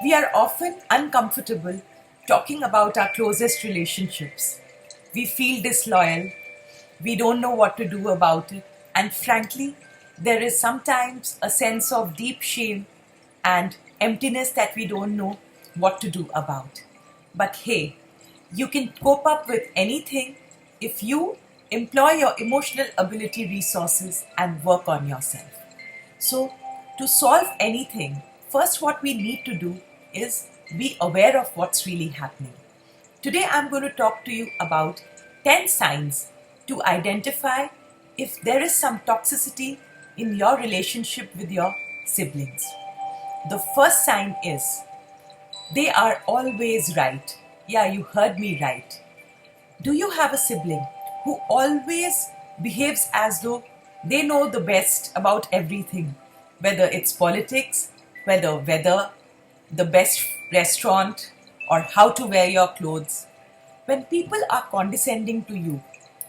We are often uncomfortable talking about our closest relationships. We feel disloyal, we don't know what to do about it, and frankly, there is sometimes a sense of deep shame and emptiness that we don't know what to do about. But hey, you can cope up with anything if you employ your emotional ability resources and work on yourself. So, to solve anything, first what we need to do is be aware of what's really happening. Today I'm going to talk to you about 10 signs to identify if there is some toxicity in your relationship with your siblings. The first sign is they are always right. Yeah, you heard me right. Do you have a sibling who always behaves as though they know the best about everything? Whether it's politics, whether the best restaurant, or how to wear your clothes. When people are condescending to you,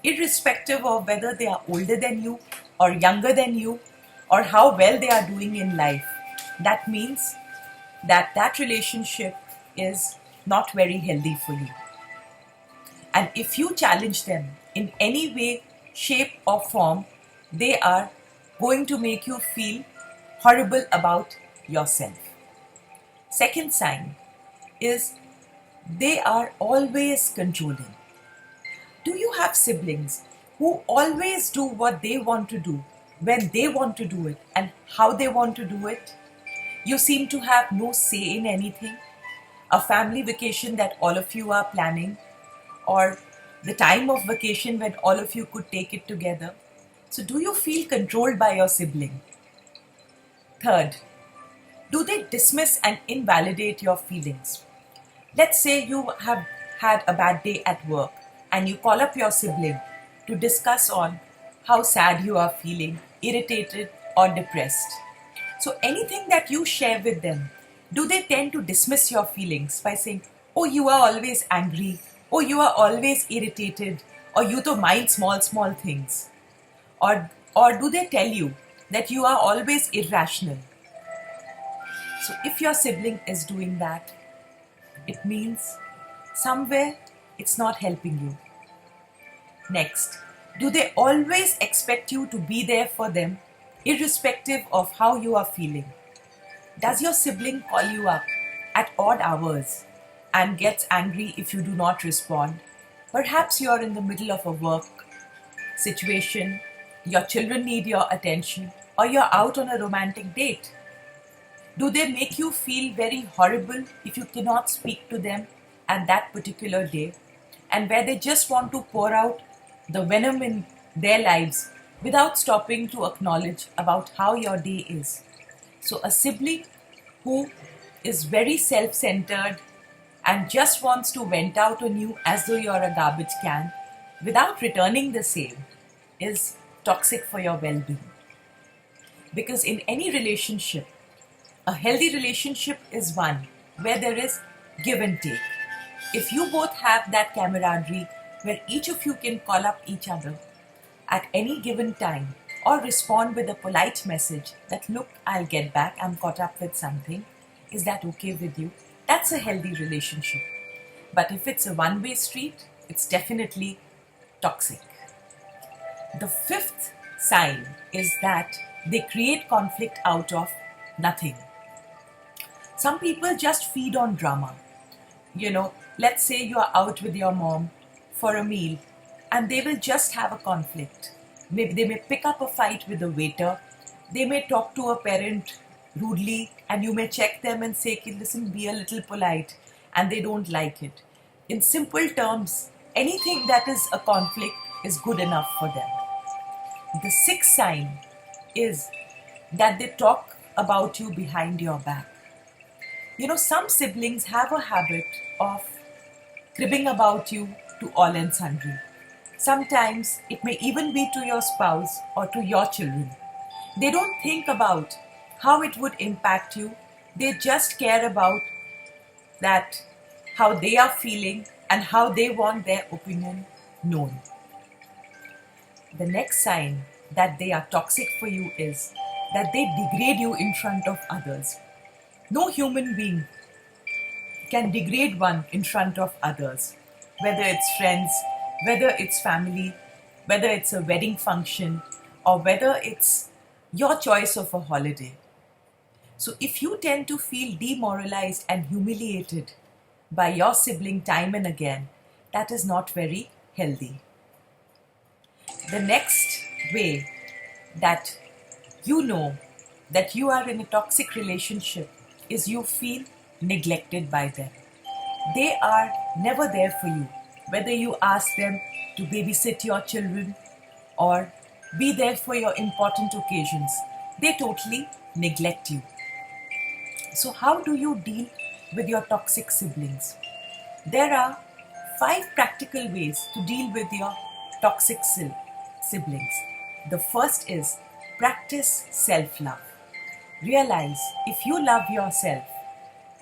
irrespective of whether they are older than you or younger than you or how well they are doing in life, that means that relationship is not very healthy for you. And if you challenge them in any way, shape, or form, they are going to make you feel horrible about yourself. Second sign is they are always controlling. Do you have siblings who always do what they want to do, when they want to do it, and how they want to do it? You seem to have no say in anything. A family vacation that all of you are planning, or the time of vacation when all of you could take it together. So do you feel controlled by your sibling? Third, do they dismiss and invalidate your feelings? Let's say you have had a bad day at work and you call up your sibling to discuss on how sad you are feeling, irritated or depressed. So anything that you share with them, do they tend to dismiss your feelings by saying, oh, you are always angry, oh, you are always irritated, or you to mind small things? Or do they tell you that you are always irrational? So if your sibling is doing that, it means somewhere it's not helping you. Next, do they always expect you to be there for them, irrespective of how you are feeling? Does your sibling call you up at odd hours and gets angry if you do not respond? Perhaps you are in the middle of a work situation, your children need your attention, or you're out on a romantic date. Do they make you feel very horrible if you cannot speak to them at that particular day, and where they just want to pour out the venom in their lives without stopping to acknowledge about how your day is? So a sibling who is very self-centered and just wants to vent out on you as though you're a garbage can without returning the same is toxic for your well-being. Because in any relationship, a healthy relationship is one where there is give and take. If you both have that camaraderie where each of you can call up each other at any given time or respond with a polite message that, look, I'll get back, I'm caught up with something, is that okay with you? That's a healthy relationship. But if it's a one-way street, it's definitely toxic. The fifth sign is that they create conflict out of nothing. Some people just feed on drama. Let's say you are out with your mom for a meal and they will just have a conflict. Maybe they may pick up a fight with the waiter. They may talk to a parent rudely and you may check them and say, listen, be a little polite, and they don't like it. In simple terms, anything that is a conflict is good enough for them. The sixth sign is that they talk about you behind your back. Some siblings have a habit of cribbing about you to all and sundry. Sometimes it may even be to your spouse or to your children. They don't think about how it would impact you. They just care about that, how they are feeling and how they want their opinion known. The next sign that they are toxic for you is that they degrade you in front of others. No human being can degrade one in front of others, whether it's friends, whether it's family, whether it's a wedding function, or whether it's your choice of a holiday. So if you tend to feel demoralized and humiliated by your sibling time and again, that is not very healthy. The next way that you know that you are in a toxic relationship is you feel neglected by them. They are never there for you, whether you ask them to babysit your children or be there for your important occasions. They totally neglect you. So how do you deal with your toxic siblings? There are 5 practical ways to deal with your toxic siblings. The first is practice self-love. Realize if you love yourself,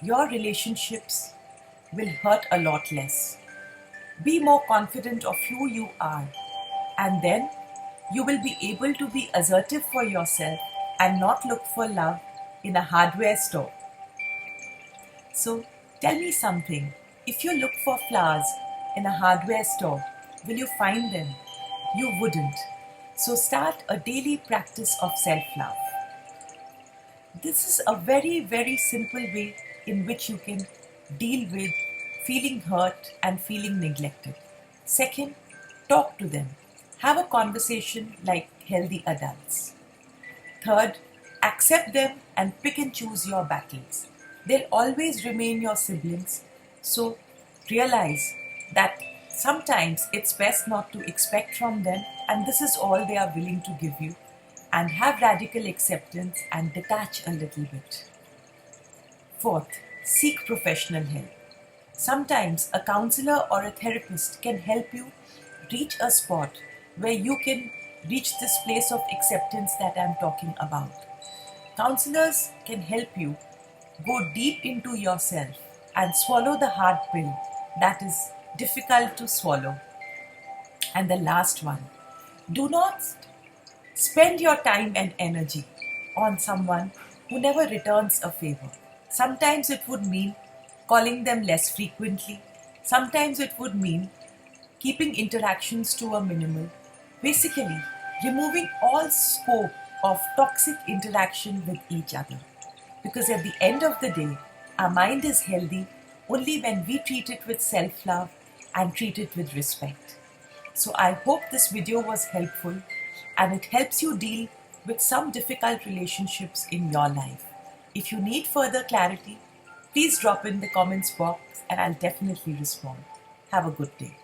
your relationships will hurt a lot less. Be more confident of who you are, and then you will be able to be assertive for yourself and not look for love in a hardware store. So tell me something. If you look for flowers in a hardware store, will you find them? You wouldn't. So start a daily practice of self-love. This is a very, very simple way in which you can deal with feeling hurt and feeling neglected. Second, talk to them. Have a conversation like healthy adults. Third, accept them and pick and choose your battles. They'll always remain your siblings, so realize that sometimes it's best not to expect from them, and this is all they are willing to give you, and have radical acceptance and detach a little bit. Fourth, seek professional help. Sometimes a counselor or a therapist can help you reach a spot where you can reach this place of acceptance that I'm talking about. Counselors can help you go deep into yourself and swallow the hard pill that is difficult to swallow. And the last one, do not spend your time and energy on someone who never returns a favor. Sometimes it would mean calling them less frequently. Sometimes it would mean keeping interactions to a minimum. Basically, removing all scope of toxic interaction with each other. Because at the end of the day, our mind is healthy only when we treat it with self-love and treat it with respect. So I hope this video was helpful and it helps you deal with some difficult relationships in your life. If you need further clarity, please drop in the comments box and I'll definitely respond. Have a good day.